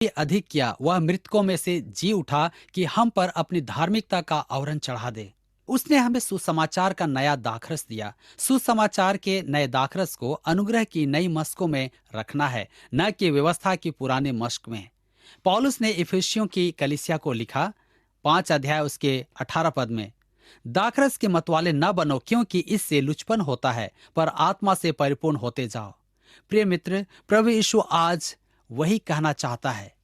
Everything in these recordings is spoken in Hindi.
अधिक किया, वह मृतकों में से जी उठा कि हम पर अपनी धार्मिकता का आवरण चढ़ा दे। उसने हमें सुसमाचार का नया दाखरस दिया। सुसमाचार के नए दाखरस को अनुग्रह की नई मशकों में रखना है, न कि व्यवस्था की पुरानी मशक में। पौलुस ने इफिसियों की कलीसिया को लिखा, 5 अध्याय उसके 18 पद में, दाखरस के मतवाले न बनो, क्योंकि इससे लुचपन होता है, पर आत्मा से परिपूर्ण होते जाओ। प्रिय मित्र, प्रभु यीशु आज वही कहना चाहता है।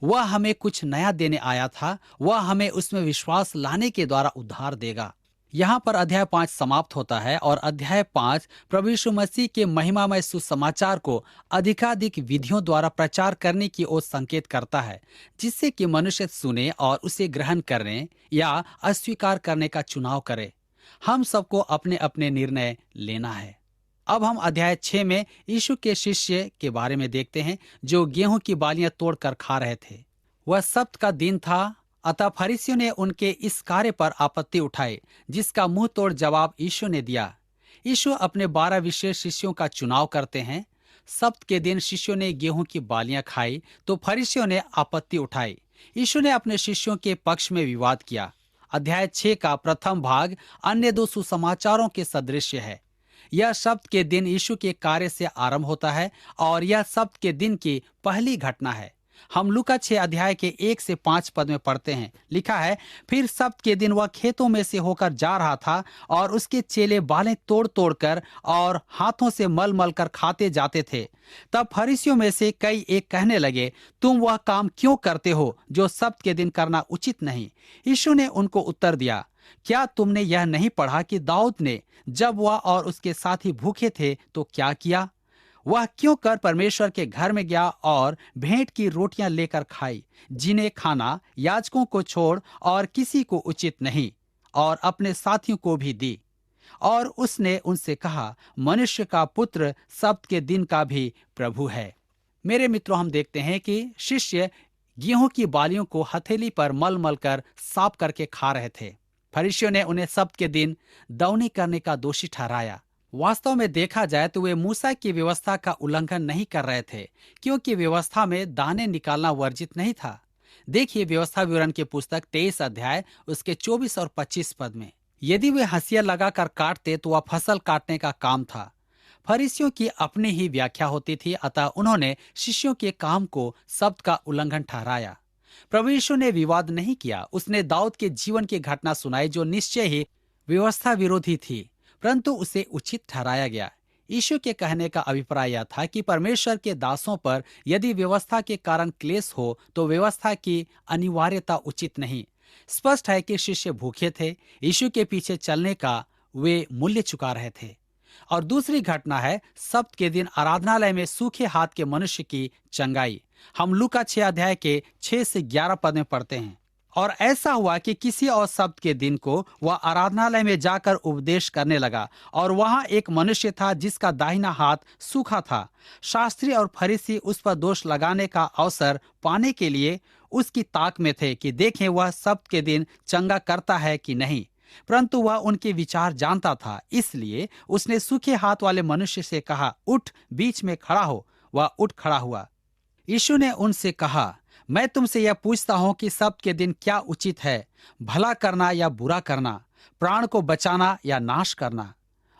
वह हमें कुछ नया देने आया था, वह हमें उसमें विश्वास लाने के द्वारा उद्धार देगा। यहाँ पर अध्याय 5 समाप्त होता है और अध्याय 5 प्रभु यीशु मसीह के महिमामय सुसमाचार को अधिकाधिक विधियों द्वारा प्रचार करने की ओर संकेत करता है, जिससे कि मनुष्य सुने और उसे ग्रहण करने या अस्वीकार करने का चुनाव करे। हम सबको अपने अपने निर्णय लेना है। अब हम अध्याय 6 में यीशु के शिष्य के बारे में देखते हैं, जो गेहूं की बालियां तोड़कर खा रहे थे। वह सब्त का दिन था, अतः फरीसियों ने उनके इस कार्य पर आपत्ति उठाई, जिसका मुंह तोड़ जवाब यीशु ने दिया। यीशु अपने 12 विशेष शिष्यों का चुनाव करते हैं। सब्त के दिन शिष्यों ने गेहूं की बालियां खाई तो फरीसियों ने आपत्ति उठाई। यीशु ने अपने शिष्यों के पक्ष में विवाद किया। अध्याय 6 का प्रथम भाग अन्य 2 सुसमाचारों के सदृश है। यह सब्त के दिन यीशु के कार्य से आरंभ होता है और यह सब्त के दिन की पहली घटना है। हम लूका 6 अध्याय के 1 से 5 पद में पढ़ते हैं। लिखा है, फिर सब्त के दिन वह खेतों में से होकर जा रहा था और उसके चेले बालें तोड़ तोड़ कर और हाथों से मल मल कर खाते जाते थे। तब फरीसियों में से कई एक कहने लगे, तुम वह काम क्यों करते हो जो सब्त के दिन करना उचित नहीं? यीशु ने उनको उत्तर दिया, क्या तुमने यह नहीं पढ़ा कि दाऊद ने जब वह और उसके साथी भूखे थे तो क्या किया? वह क्यों कर परमेश्वर के घर में गया और भेंट की रोटियां लेकर खाई, जिन्हें खाना याजकों को छोड़ और किसी को उचित नहीं, और अपने साथियों को भी दी। और उसने उनसे कहा, मनुष्य का पुत्र सब्त के दिन का भी प्रभु है। मेरे मित्रों, हम देखते हैं कि शिष्य गेहूं की बालियों को हथेली पर मल मल कर साफ करके खा रहे थे। फरीसियों ने उन्हें सब्त के दिन दौनी करने का दोषी ठहराया। वास्तव में देखा जाए तो वे मूसा की व्यवस्था का उल्लंघन नहीं कर रहे थे, क्योंकि व्यवस्था में दाने निकालना वर्जित नहीं था। देखिए व्यवस्था विवरण की पुस्तक 23 अध्याय उसके 24 और 25 पद में, यदि वे हंसिया लगाकर काटते तो वह फसल काटने का काम था। फरीसियों की अपनी ही व्याख्या होती थी, अतः उन्होंने शिष्यों के काम को शब्द का उल्लंघन ठहराया। प्रभु यीशु ने विवाद नहीं किया। उसने दाऊद के जीवन की घटना सुनाई, जो निश्चय ही व्यवस्था विरोधी थी, परंतु उसे उचित ठहराया गया। यीशु के कहने का अभिप्राय यह था कि परमेश्वर के दासों पर यदि व्यवस्था के कारण क्लेश हो तो व्यवस्था की अनिवार्यता उचित नहीं। स्पष्ट है कि शिष्य भूखे थे, यीशु के पीछे चलने का वे मूल्य चुका रहे थे। और दूसरी घटना है सब्त के दिन आराधनालय में सूखे हाथ के मनुष्य की चंगाई। हम लूका 6 अध्याय के 6 से 11 पद में पढ़ते हैं, और ऐसा हुआ कि किसी और सब्त के दिन को वह आराधनालय में जाकर उपदेश करने लगा, और वहां एक मनुष्य था जिसका दाहिना हाथ सूखा था। शास्त्री और फरीसी उस पर दोष लगाने का अवसर पाने के लिए उसकी ताक में थे कि देखें वह सब्त के दिन चंगा करता है कि नहीं, परंतु वह उनके विचार जानता था। इसलिए उसने सूखे हाथ वाले मनुष्य से कहा, उठ, बीच में खड़ा हो। वह उठ खड़ा हुआ। यीशु ने उनसे कहा, मैं तुमसे यह पूछता हूं कि सब्त के दिन क्या उचित है, भला करना या बुरा करना, प्राण को बचाना या नाश करना?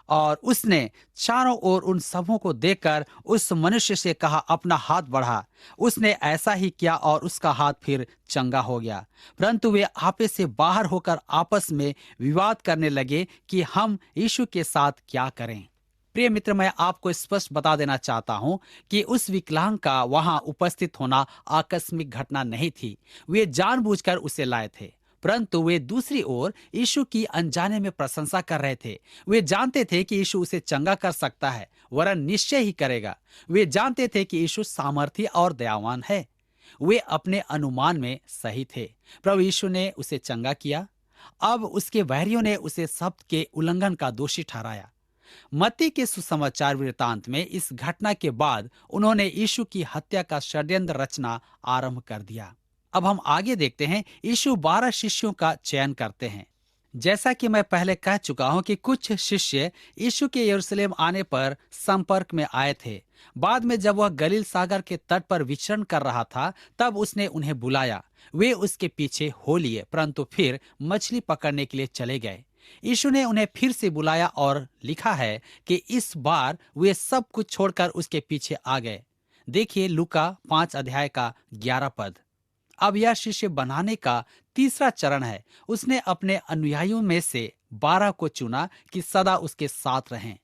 और उसने चारों ओर उन सबों को देखकर उस मनुष्य से कहा, अपना हाथ बढ़ा। उसने ऐसा ही किया और उसका हाथ फिर चंगा हो गया। परंतु वे आपे से बाहर होकर आपस में विवाद करने लगे कि हम यीशु के साथ क्या करें। प्रिय मित्र, मैं आपको स्पष्ट बता देना चाहता हूं कि उस विकलांग का वहां उपस्थित होना आकस्मिक घटना नहीं थी। वे जानबूझकर उसे लाए थे, परंतु वे दूसरी ओर यीशु की अनजाने में प्रशंसा कर रहे थे। वे जानते थे कि यीशु उसे चंगा कर सकता है, वरन निश्चय ही करेगा। वे जानते थे कि यीशु सामर्थी और दयावान है। वे अपने अनुमान में सही थे। प्रभु यीशु ने उसे चंगा किया। अब उसके वैरियों ने उसे शब्द के उल्लंघन का दोषी ठहराया। मत्ती के सुसमाचार वृत्तांत में इस घटना के बाद उन्होंने यीशु की हत्या का षड्यंत्र रचना आरंभ कर दिया। अब हम आगे देखते हैं। यीशु 12 शिष्यों का चयन करते हैं। जैसा कि मैं पहले कह चुका हूं कि कुछ शिष्य यीशु के यरूशलेम आने पर संपर्क में आए थे। बाद में जब वह गलील सागर के तट पर विचरण कर रहा था, तब उसने उन्हें बुलाया। वे उसके पीछे हो लिए, परंतु फिर मछली पकड़ने के लिए चले गए। यीशु ने उन्हें फिर से बुलाया और लिखा है कि इस बार वे सब कुछ छोड़कर उसके पीछे आ गए। देखिए लूका 5 अध्याय का 11 पद। अब यह शिष्य बनाने का तीसरा चरण है। उसने अपने अनुयायियों में से 12 को चुना कि सदा उसके साथ रहें।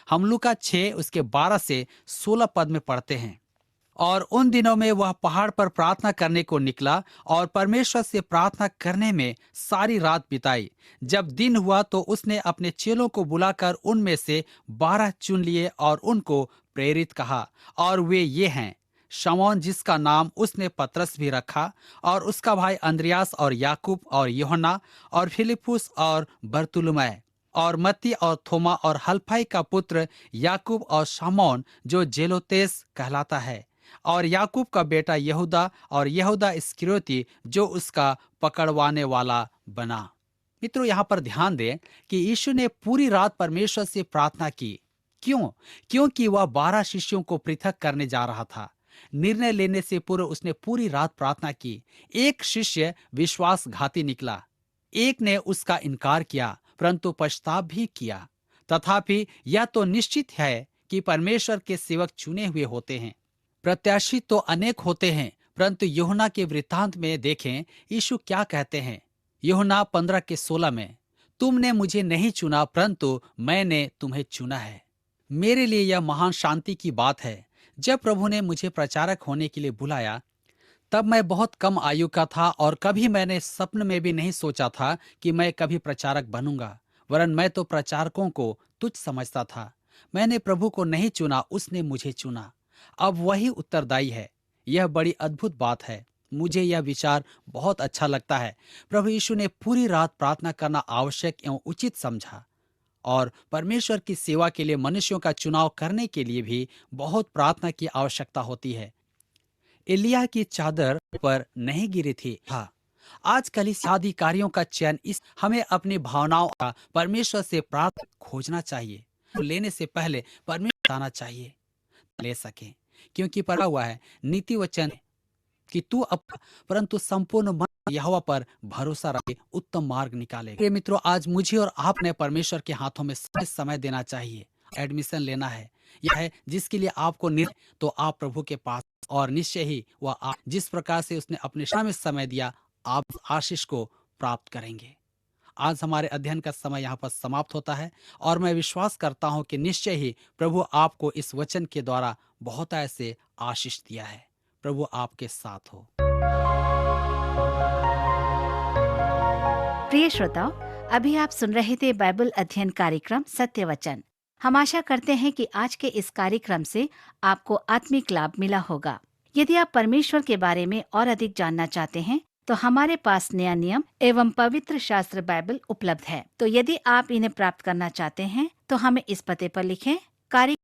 हम लूका 6 उसके 12 से 16 पद में पढ़ते हैं। और उन दिनों में वह पहाड़ पर प्रार्थना करने को निकला और परमेश्वर से प्रार्थना करने में सारी रात बिताई। जब दिन हुआ तो उसने अपने चेलों को बुलाकर उनमें से 12 चुन लिए और उनको प्रेरित कहा। और वे ये हैं, शमौन जिसका नाम उसने पतरस भी रखा, और उसका भाई अंद्रयास और याकूब और यूहन्ना और फिलिपुस और बरतुलमै और मत्ती और थोमा और हल्फाई का पुत्र याकूब और शमौन जो जेलोतेस कहलाता है, और याकूब का बेटा यहूदा और यहूदा इस्करियोती जो उसका पकड़वाने वाला बना। मित्रों, यहाँ पर ध्यान दें कि यीशु ने पूरी रात परमेश्वर से प्रार्थना की। क्यों? क्योंकि वह 12 शिष्यों को पृथक करने जा रहा था। निर्णय लेने से पूर्व उसने पूरी रात प्रार्थना की। एक शिष्य विश्वासघाती निकला, एक ने उसका इनकार किया, परंतु पछतावा भी किया। तथापि यह तो निश्चित है कि परमेश्वर के सेवक चुने हुए होते हैं। प्रत्याशी तो अनेक होते हैं, परंतु यूहन्ना के वृत्तांत में देखें यीशु क्या कहते हैं। यूहन्ना 15 के 16 में, तुमने मुझे नहीं चुना परंतु मैंने तुम्हें चुना है। मेरे लिए यह महान शांति की बात है। जब प्रभु ने मुझे प्रचारक होने के लिए बुलाया, तब मैं बहुत कम आयु का था और कभी मैंने स्वप्न में भी नहीं सोचा था कि मैं कभी प्रचारक बनूंगा। वरन मैं तो प्रचारकों को तुच्छ समझता था। मैंने प्रभु को नहीं चुना, उसने मुझे चुना। अब वही उत्तरदायी है। यह बड़ी अद्भुत बात है। मुझे यह विचार बहुत अच्छा लगता है। प्रभु यीशु ने पूरी रात प्रार्थना करना आवश्यक एवं उचित समझा, और परमेश्वर की सेवा के लिए मनुष्यों का चुनाव करने के लिए भी बहुत प्रार्थना की आवश्यकता होती है। एलिय्याह की चादर पर नहीं गिरी थी। हाँ, आजकल इस अधिकारियों का चयन इस हमें अपनी भावनाओं का परमेश्वर से प्राप्त खोजना चाहिए। लेने से पहले परमेश्वर बताना चाहिए ले सके, क्योंकि पढ़ा हुआ है नीति वचन कि तू परंतु संपूर्ण मन यहोवा पर भरोसा रखे, उत्तम मार्ग निकालेगा। प्रिय मित्रों, आज मुझे और आपने परमेश्वर के हाथों में समय देना चाहिए। एडमिशन लेना है, यह है जिसके लिए आपको तो आप प्रभु के पास, और निश्चय ही वह आप जिस प्रकार से उसने अपने में समय दिया, आप आशीष को प्राप्त करेंगे। आज हमारे अध्ययन का समय यहाँ पर समाप्त होता है, और मैं विश्वास करता हूँ कि निश्चय ही प्रभु आपको इस वचन के द्वारा बहुत ऐसे आशीष दिया है। प्रभु आपके साथ हो। प्रिय श्रोताओ, अभी आप सुन रहे थे बाइबल अध्ययन कार्यक्रम सत्य वचन। हम आशा करते हैं कि आज के इस कार्यक्रम से आपको आत्मिक लाभ मिला होगा। यदि आप परमेश्वर के बारे में और अधिक जानना चाहते हैं, तो हमारे पास नया नियम एवं पवित्र शास्त्र बाइबल उपलब्ध है। तो यदि आप इन्हें प्राप्त करना चाहते हैं, तो हमें इस पते पर लिखें। कार्य